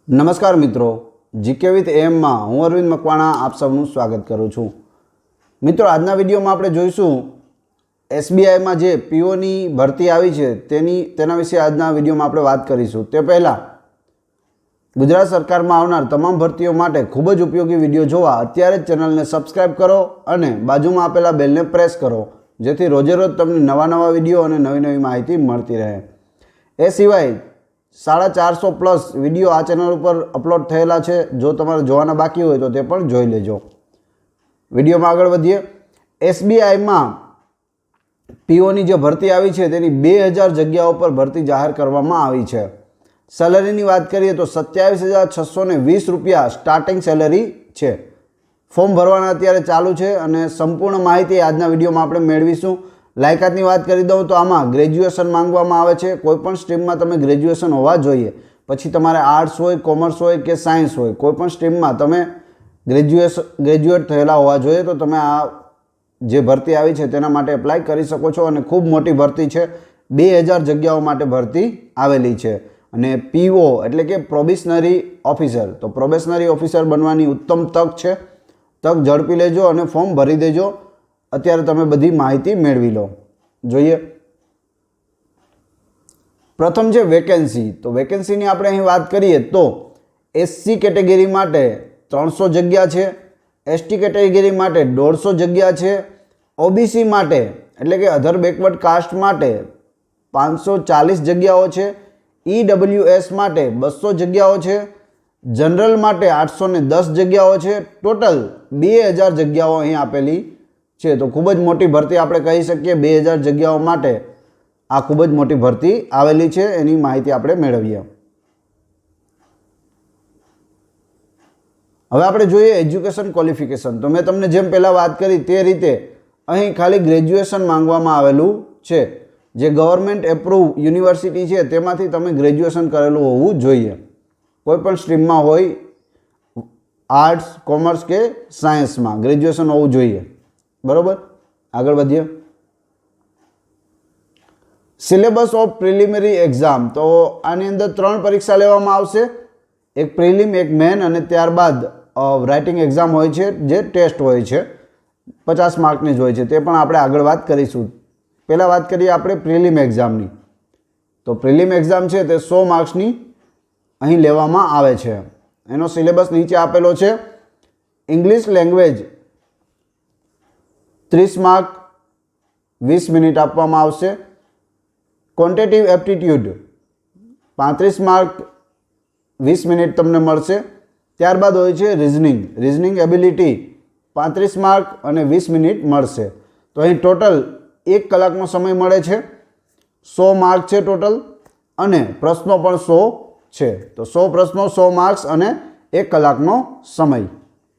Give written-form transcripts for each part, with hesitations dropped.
નમસ્કાર મિત્રો, GK with એમમાં હું અરવિંદ મકવાણા આપ સૌનું સ્વાગત કરું છું। મિત્રો, આજના વિડીયોમાં આપણે જોઈશું એસબીઆઈમાં જે પીઓની ભરતી આવી છે તેના વિશે આજના વિડીયોમાં આપણે વાત કરીશું। તે પહેલાં ગુજરાત સરકારમાં આવનાર તમામ ભરતીઓ માટે ખૂબ જ ઉપયોગી વિડીયો જોવા અત્યારે જ ચેનલને સબસ્ક્રાઈબ કરો અને બાજુમાં આપેલા બેલને પ્રેસ કરો, જેથી રોજે રોજ તમને નવા વિડીયો અને નવી માહિતી મળતી રહે। એ સિવાય 450 પ્લસ વિડીયો આ ચેનલ ઉપર અપલોડ થયેલા છે। જો તમારે જોવાના બાકી હોય તો તે પણ જોઈ લેજો। વિડીયોમાં આગળ વધીએ। એસબીઆઈમાં પીઓની જે ભરતી આવી છે તેની 2000 જગ્યાઓ પર ભરતી જાહેર કરવામાં આવી છે। સેલરીની વાત કરીએ તો 27,620 રૂપિયા સ્ટાર્ટિંગ સેલરી છે। ફોર્મ ભરવાના અત્યારે ચાલુ છે અને સંપૂર્ણ માહિતી આજના વિડીયોમાં આપણે મેળવીશું। લાયકાતની વાત કરી દઉં તો આમાં ગ્રેજ્યુએશન માંગવામાં આવે છે। કોઈપણ સ્ટ્રીમમાં તમે ગ્રેજ્યુએશન હોવા જોઈએ। પછી તમારે આર્ટ્સ હોય, કોમર્સ હોય કે સાયન્સ હોય, કોઈપણ સ્ટ્રીમમાં તમે ગ્રેજ્યુએટ થયેલા હોવા જોઈએ તો તમે આ જે ભરતી આવી છે તેના માટે એપ્લાય કરી શકો છો અને ખૂબ મોટી ભરતી છે। 2000 જગ્યાઓ માટે ભરતી આવેલી છે અને પીઓ એટલે કે પ્રોબેશનરી ઓફિસર, તો પ્રોબેશનરી ઓફિસર બનવાની ઉત્તમ તક છે। તક ઝડપી લેજો અને ફોર્મ ભરી દેજો। અત્યારે તમે બધી માહિતી મેળવી લો। જોઈએ પ્રથમ છે વેકેન્સી। તો વેકેન્સીની આપણે અહીં વાત કરીએ તો એસસી કેટેગરી માટે 300 જગ્યા છે, એસટી કેટેગરી માટે 150 જગ્યા છે, ઓબીસી માટે એટલે કે અધર બેકવર્ડ કાસ્ટ માટે 540 જગ્યાઓ છે, ઈડબ્લ્યુએસ માટે 200 જગ્યાઓ છે, જનરલ માટે 810 જગ્યાઓ છે। ટોટલ 2000 જગ્યાઓ અહીં આપેલી છે। તો ખૂબ જ મોટી ભરતી આપણે કહી શકીએ। 2000 જગ્યાઓ માટે આ ખૂબ જ મોટી ભરતી આવેલી છે, એની માહિતી આપણે મેળવીએ। હવે આપણે જોઈએ એજ્યુકેશન ક્વોલિફિકેશન। તો મેં તમને જેમ પહેલાં વાત કરી તે રીતે અહીં ખાલી ગ્રેજ્યુએશન માંગવામાં આવેલું છે। જે ગવર્મેન્ટ એપ્રુવ યુનિવર્સિટી છે તેમાંથી તમે ગ્રેજ્યુએશન કરેલું હોવું જોઈએ। કોઈપણ સ્ટ્રીમમાં હોય, આર્ટ્સ, કોમર્સ કે સાયન્સમાં ગ્રેજ્યુએશન હોવું જોઈએ। બરોબર, આગળ વધીએ। Syllabus of preliminary exam. તો આની અંદર 3 પરીક્ષા લેવામાં આવશે, એક પ્રિલિમ, એક મેન અને ત્યારબાદ રાઇટિંગ એક્ઝામ હોય છે જે ટેસ્ટ હોય છે, 50 માર્કની જ હોય છે। તે પણ આપણે આગળ વાત કરીશું। પહેલાં વાત કરીએ આપણે પ્રિલિમ એક્ઝામની। તો પ્રિલિમ એક્ઝામ છે તે 100 માર્ક્સની અહીં લેવામાં આવે છે। એનો સિલેબસ નીચે આપેલો છે। ઇંગ્લિશ લેંગ્વેજ 30 માર્ક 20 મિનિટ આપવામાં આવશે। ક્વોન્ટિટેટિવ એપ્ટિટ્યૂડ 35 માર્ક 20 મિનિટ તમને મળશે। ત્યારબાદ હોય છે રિઝનિંગ એબિલિટી 35 માર્ક અને 20 મિનિટ મળશે। તો અહીં ટોટલ 1 કલાકનો સમય મળે છે। 100 માર્ક છે ટોટલ અને પ્રશ્નો પણ 100 છે। તો 100 પ્રશ્નો, 100 માર્ક્સ અને 1 કલાકનો સમય।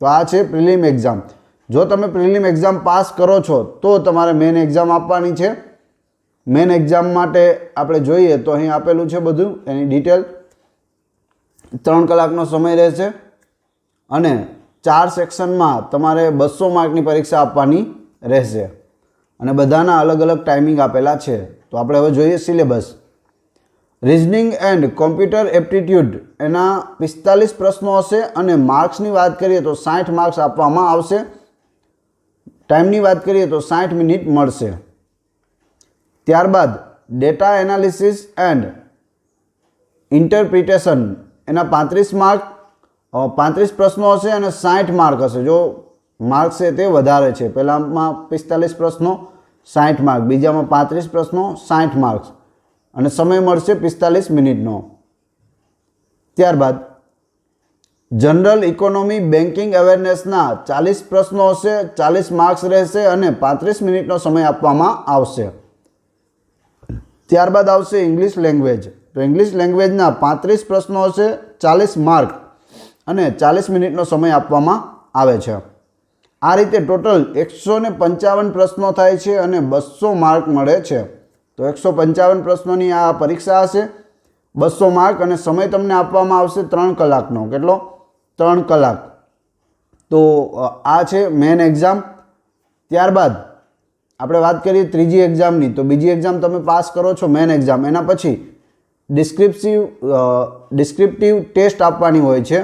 તો આ છે પ્રિલિમ એક્ઝામ। જો તમે પ્રિલિમ એક્ઝામ પાસ કરો છો તો તમારે મેન એક્ઝામ આપવાની છે। મેન એક્ઝામ માટે આપણે જોઈએ તો અહીં આપેલું છે બધું, એની ડિટેલ। 3 કલાકનો સમય રહેશે અને 4 સેક્શનમાં તમારે 200 માર્કની પરીક્ષા આપવાની રહેશે અને બધાના અલગ અલગ ટાઈમિંગ આપેલા છે। તો આપણે હવે જોઈએ syllabus. Reasoning and computer aptitude એના 45 પ્રશ્નો હશે અને માર્ક્સની વાત કરીએ તો 60 માર્ક્સ આપવામાં આવશે। ટાઈમની વાત કરીએ તો 60 મિનિટ મળશે। ત્યારબાદ ડેટા એનાલિસિસ એન્ડ ઇન્ટરપ્રિટેશન એના 35 માર્ક 35 પ્રશ્નો હશે અને 60 માર્ક હશે। જો માર્ક છે તે વધારે છે, પહેલામાં 45 પ્રશ્નો 60 માર્ક, બીજામાં 35 પ્રશ્નો 60 માર્ક્સ અને સમય મળશે 45 મિનિટનો। ત્યારબાદ જનરલ ઇકોનોમી બેન્કિંગ અવેરનેસના 40 પ્રશ્નો હશે, 40 માર્ક્સ રહેશે અને 35 મિનિટનો સમય આપવામાં આવશે। ત્યારબાદ આવશે ઇંગ્લિશ લેંગ્વેજ। તો ઇંગ્લિશ લેંગ્વેજના 35 પ્રશ્નો હશે, 40 માર્ક અને 40 મિનિટનો સમય આપવામાં આવે છે। આ રીતે ટોટલ 155 પ્રશ્નો થાય છે અને 200 માર્ક મળે છે। તો 155 પ્રશ્નોની આ પરીક્ષા હશે, 200 માર્ક અને સમય તમને આપવામાં આવશે 3 કલાકનો। કેટલો? 3 કલાક। તો આ છે મેન એક્ઝામ। ત્યારબાદ આપણે વાત કરીએ ત્રીજી એક્ઝામની। તો બીજી એક્ઝામ તમે પાસ કરો છો મેન એક્ઝામ, એના પછી ડિસ્ક્રિપ્ટિવ ટેસ્ટ આપવાની હોય છે,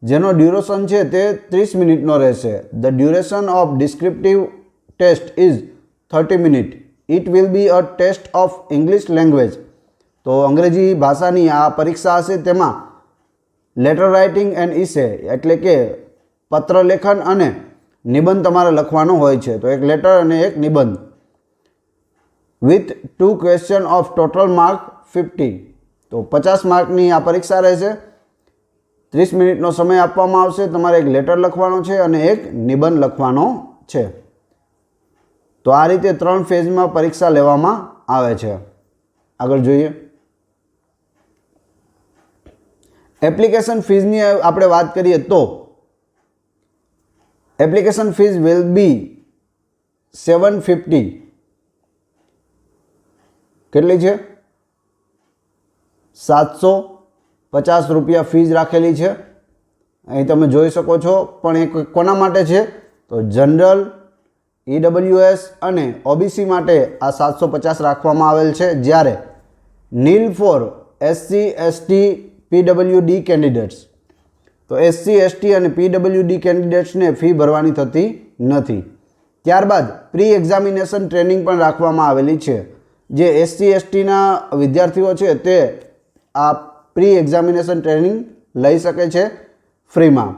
જેનો ડ્યુરેશન છે તે 30 મિનિટનો રહેશે. The duration of descriptive test is 30 minute. It will be a test of English language. તો અંગ્રેજી ભાષાની આ પરીક્ષા હશે. તેમાં લેટર રાઇટિંગ એન્ડ ઇસે એટલે કે પત્ર લેખન અને નિબંધ તમારે લખવાનો હોય છે. તો એક લેટર અને એક નિબંધ. With 2 question of total mark 50. તો 50 માર્કની આ પરીક્ષા રહેશે. 30 મિનિટનો સમય આપવામાં આવશે. તમારે એક લેટર લખવાનો છે અને એક નિબંધ લખવાનો છે. તો આ રીતે 3 ફેઝમાં પરીક્ષા લેવામાં આવે છે. આગળ જોઈએ. એપ્લિકેશન ફીઝની આપણે વાત કરીએ તો એપ્લિકેશન ફીઝ વિલ બી 750. કેટલી છે? 750 રૂપિયા ફીઝ રાખેલી છે. અહીં તમે જોઈ શકો છો. પણ એ કોના માટે છે? તો જનરલ, EWS અને OBC માટે આ 750 રાખવામાં આવેલ છે. જ્યારે nil for SC, ST, PWD candidates. તો SC, ST અને PWD કેન્ડિડેટ્સને ફી ભરવાની થતી નથી. ત્યારબાદ પ્રી એક્ઝામિનેશન ટ્રેનિંગ પણ રાખવામાં આવેલી છે. જે SC, STના વિદ્યાર્થીઓ છે તે આ પ્રી એક્ઝામિનેશન ટ્રેનિંગ લઈ શકે છે ફ્રીમાં.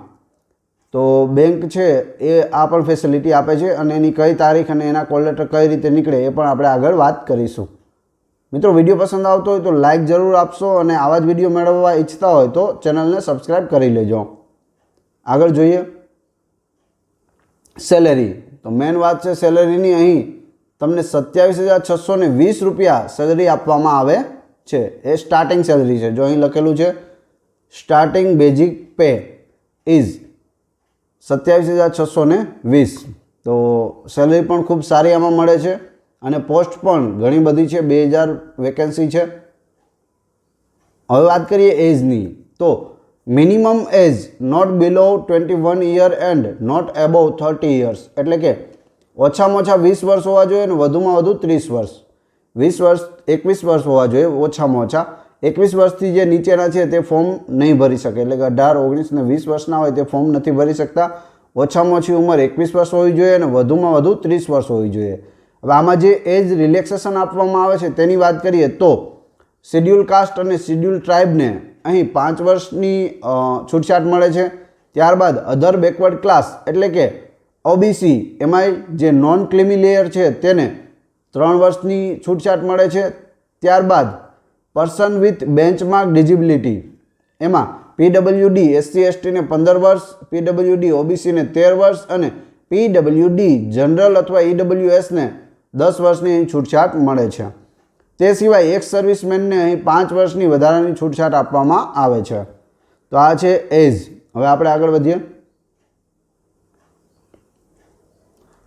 તો બેંક છે એ આ પણ ફેસિલિટી આપે છે અને એની કઈ તારીખ અને એના કોલ લેટર કઈ રીતે નીકળે એ પણ આપણે આગળ વાત કરીશું. મિત્રો, વિડીયો પસંદ આવતો હોય તો લાઇક જરૂર આપશો અને આવા જ વિડીયો મેળવવા ઈચ્છતા હોય તો ચેનલને સબસ્ક્રાઈબ કરી લેજો. આગળ જોઈએ. સેલેરી. તો મેન વાત છે સેલેરીની. અહીં તમને 27,620 રૂપિયા સેલરી આપવામાં આવે છે. એ સ્ટાર્ટિંગ સેલરી છે. જો અહીં લખેલું છે સ્ટાર્ટિંગ બેઝિક પે ઇઝ 27,620. તો સેલરી પણ ખૂબ સારી આમાં મળે છે અને પોસ્ટ પણ ઘણી બધી છે. 2000 વેકેન્સી છે. હવે વાત કરીએ એજની. તો minimum age not below 21 year and not above 30 years. એટલે કે ઓછામાં ઓછા 20 વર્ષ હોવા જોઈએ અને વધુમાં વધુ 30 વર્ષ. 21 વર્ષ હોવા જોઈએ ઓછામાં ઓછા. 21 વર્ષથી જે નીચેના છે તે ફોર્મ નહીં ભરી શકે. એટલે કે 18, 19 ને 20 વર્ષના હોય તે ફોર્મ નથી ભરી શકતા. ઓછામાં ઓછી ઉંમર 21 વર્ષ હોવી જોઈએ અને વધુમાં વધુ 30 વર્ષ હોવી જોઈએ. હવે આમાં જે એજ રિલેક્સેશન આપવામાં આવે છે તેની વાત કરીએ તો શેડ્યુલ કાસ્ટ અને શેડ્યુલ ટ્રાઇબને અહીં 5 વર્ષની છૂટછાટ મળે છે. ત્યારબાદ અધર બેકવર્ડ ક્લાસ એટલે કે OBC એમાંય જે નોન ક્રીમી લેયર છે તેને 3 વર્ષની છૂટછાટ મળે છે. ત્યારબાદ પર્સન વિથ બેન્ચમાર્ક ડિઝિબિલિટી એમાં PWD SC ST ને 15 વર્ષ, PWD OBC ને 13 વર્ષ અને PWD જનરલ અથવા EWS ને 10 વર્ષની છૂટછાટ મળે છે. તે સિવાય એક્સ સર્વિસમેનને અહીં 5 વર્ષની વધારાની છૂટછાટ આપવામાં આવે છે. તો આ છે એજ. હવે આપણે આગળ વધીએ.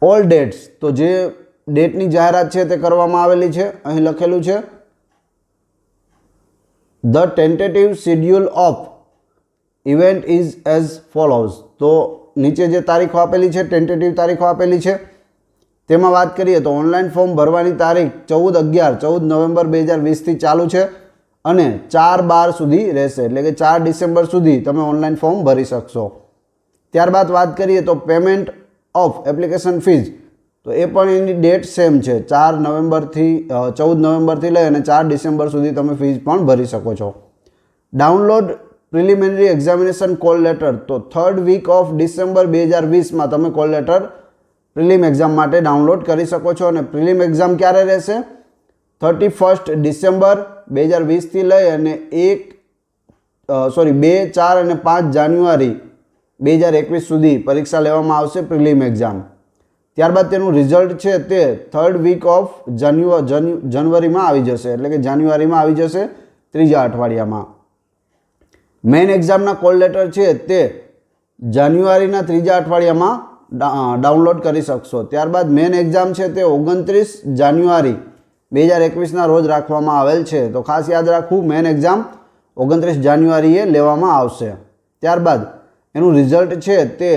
All dates. તો જે ડેટની જાહેરાત છે તે કરવામાં આવેલી છે. અહીં લખેલું છે the tentative schedule of event is as follows. તો નીચે જે તારીખો આપેલી છે, ટેન્ટેટિવ તારીખો આપેલી છે, તેમાં વાત કરીએ તો ઓનલાઈન ફોર્મ ભરવાની તારીખ 14 નવેમ્બર 2020થી ચાલુ છે અને 4/12 સુધી રહેશે. એટલે કે 4 ડિસેમ્બર સુધી તમે ઓનલાઈન ફોર્મ ભરી શકશો. ત્યારબાદ વાત કરીએ તો પેમેન્ટ ઓફ એપ્લિકેશન ફીઝ. તો એ પણ એની ડેટ સેમ છે. 14 નવેમ્બરથી લઈ અને 4 ડિસેમ્બર સુધી તમે ફીઝ પણ ભરી શકો છો. Download preliminary examination call letter. તો 3rd વીક ઓફ ડિસેમ્બર 2020માં તમે કોલ લેટર પ્રિલિમ એક્ઝામ માટે ડાઉનલોડ કરી શકો છો. અને પ્રિલિમ એક્ઝામ ક્યારે રહેશે? 31 ડિસેમ્બર 2020થી લઈ અને 2, 4 અને 5 જાન્યુઆરી 2021 સુધી પરીક્ષા લેવામાં આવશે પ્રિલિમ એક્ઝામ. ત્યારબાદ તેનું રિઝલ્ટ છે તે 3rd વીક ઓફ જાન્યુઆરીમાં આવી જશે. એટલે કે જાન્યુઆરીમાં આવી જશે, 3જા અઠવાડિયામાં. મેઇન એક્ઝામના કોલ લેટર છે તે જાન્યુઆરીના 3જા અઠવાડિયામાં ડાઉનલોડ કરી શકશો. ત્યારબાદ મેઇન એક્ઝામ છે તે 29 જાન્યુઆરી 2021ના રોજ રાખવામાં આવેલ છે. તો ખાસ યાદ રાખવું, મેઇન એક્ઝામ 29 જાન્યુઆરીએ લેવામાં આવશે. ત્યારબાદ એનું રિઝલ્ટ છે તે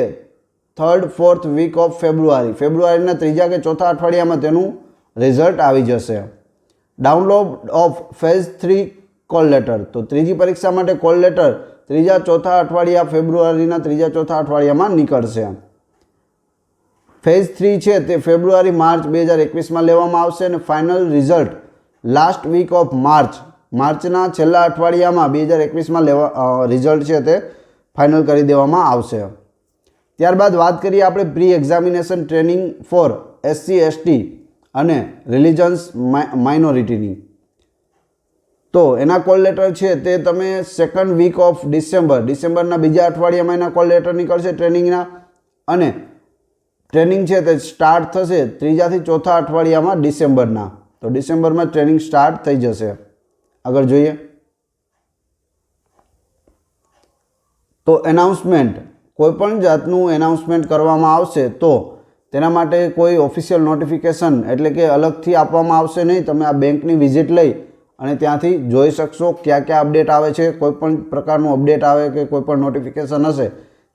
3rd, 4th વીક ઓફ ફેબ્રુઆરીના 3જા કે 4થા અઠવાડિયામાં તેનું રિઝલ્ટ આવી જશે. Download of phase 3 call letter. તો ત્રીજી પરીક્ષા માટે કોલ લેટર ત્રીજા ચોથા અઠવાડિયા ફેબ્રુઆરીના ત્રીજા ચોથા અઠવાડિયામાં નીકળશે. ફેઝ 3 છે તે ફેબ્રુઆરી માર્ચ 2021માં લેવામાં આવશે અને final result last week of માર્ચના છેલ્લા અઠવાડિયામાં 2021માં રિઝલ્ટ છે તે ફાઇનલ કરી દેવામાં આવશે. ત્યારબાદ વાત કરીએ આપણે pre examination training for SC ST અને રિલિજન્સ માઇનોરિટીની. તો એના કોલ લેટર છે તે તમે સેકન્ડ વીક ઓફ ડિસેમ્બરના બીજા અઠવાડિયામાં એના કોલ લેટર નીકળશે ટ્રેનિંગના, અને ટ્રેનિંગ છે તે સ્ટાર્ટ થશે ત્રીજાથી ચોથા અઠવાડિયામાં ડિસેમ્બરના. તો ડિસેમ્બરમાં ટ્રેનિંગ સ્ટાર્ટ થઈ જશે. આગળ જોઈએ તો એનાઉન્સમેન્ટ, કોઈપણ જાતનું એનાઉન્સમેન્ટ કરવામાં આવશે તો તેના માટે કોઈ ઓફિશિયલ નોટિફિકેશન એટલે કે અલગથી આપવામાં આવશે નહીં. તમે આ બેંકની વિઝિટ લઈ અને ત્યાંથી જોઈ શકશો ક્યાં ક્યાં અપડેટ આવે છે. કોઈપણ પ્રકારનું અપડેટ આવે કે કોઈપણ નોટિફિકેશન હશે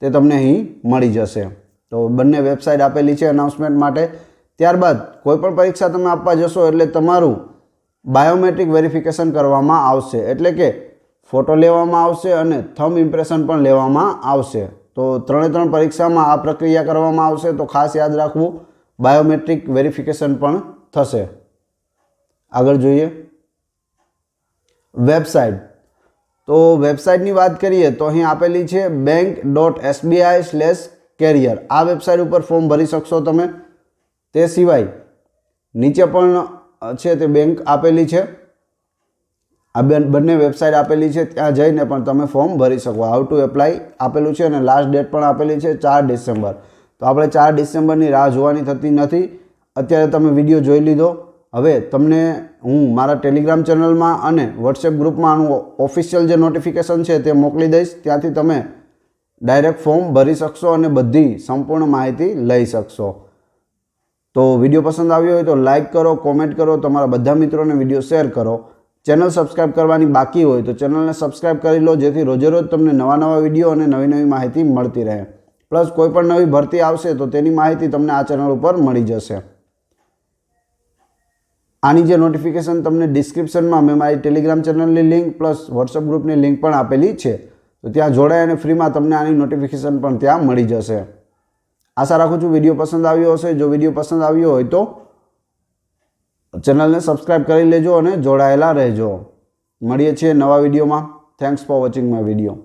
તે તમને અહીં મળી જશે. તો બંને વેબસાઇટ આપેલી છે એનાઉન્સમેન્ટ માટે. ત્યારબાદ કોઈપણ પરીક્ષા તમે આપવા જશો એટલે તમારું બાયોમેટ્રિક વેરિફિકેશન કરવામાં આવશે, એટલે કે ફોટો લેવામાં આવશે અને થંબ ઇમ્પ્રેશન પણ લેવામાં આવશે. તો 3 પરીક્ષામાં આ પ્રક્રિયા કરવામાં આવશે. તો ખાસ યાદ રાખવું, બાયોમેટ્રિક વેરિફિકેશન પણ થશે. આગળ જોઈએ વેબસાઇટ. તો વેબસાઇટની વાત કરીએ તો અહીં આપેલી છે bank.sbi/career. આ વેબસાઇટ ઉપર ફોર્મ ભરી શકશો તમે. તે સિવાય નીચે પણ છે તે બેંક આપેલી છે, આ બંને વેબસાઇટ આપેલી છે, ત્યાં જઈને પણ તમે ફોર્મ ભરી શકો. હાઉ ટુ એપ્લાય આપેલું છે અને લાસ્ટ ડેટ પણ આપેલી છે 4 ડિસેમ્બર. તો આપણે 4 ડિસેમ્બરની રાહ જોવાની થતી નથી. અત્યારે તમે વિડીયો જોઈ લીધો. હવે તમને હું મારા ટેલિગ્રામ ચેનલમાં અને વોટ્સએપ ગ્રુપમાં આનું ઓફિશિયલ જે નોટિફિકેશન છે તે મોકલી દઈશ. ત્યાંથી તમે ડાયરેક્ટ ફોર્મ ભરી શકશો અને બધી સંપૂર્ણ માહિતી લઈ શકશો. તો વિડીયો પસંદ આવ્યો હોય તો લાઇક કરો, કોમેન્ટ કરો, તમારા બધા મિત્રોને વિડીયો શેર કરો. ચેનલ સબસ્ક્રાઇબ કરવાની બાકી હોય તો ચેનલને સબસ્ક્રાઇબ કરી લો, જેથી રોજેરોજ તમને નવા વિડીયો અને નવી માહિતી મળતી રહે. પ્લસ કોઈ પણ નવી ભરતી આવશે તો તેની માહિતી તમને આ ચેનલ ઉપર મળી જશે. આની જે નોટિફિકેશન તમને ડિસ્ક્રિપ્શનમાં મેં મારી ટેલિગ્રામ ચેનલની લિંક પ્લસ વોટ્સઅપ ગ્રુપની લિંક પણ આપેલી છે. તો ત્યાં જોડાય અને ફ્રીમાં તમને આની નોટિફિકેશન પણ ત્યાં મળી જશે. આશા રાખું છું વિડીયો પસંદ આવ્યો હશે. જો વિડીયો પસંદ આવ્યો હોય તો ચેનલને સબસ્ક્રાઇબ કરી લેજો અને જોડાયેલા રહેજો. મળીએ છીએ નવા વિડીયોમાં. Thanks for watching my video.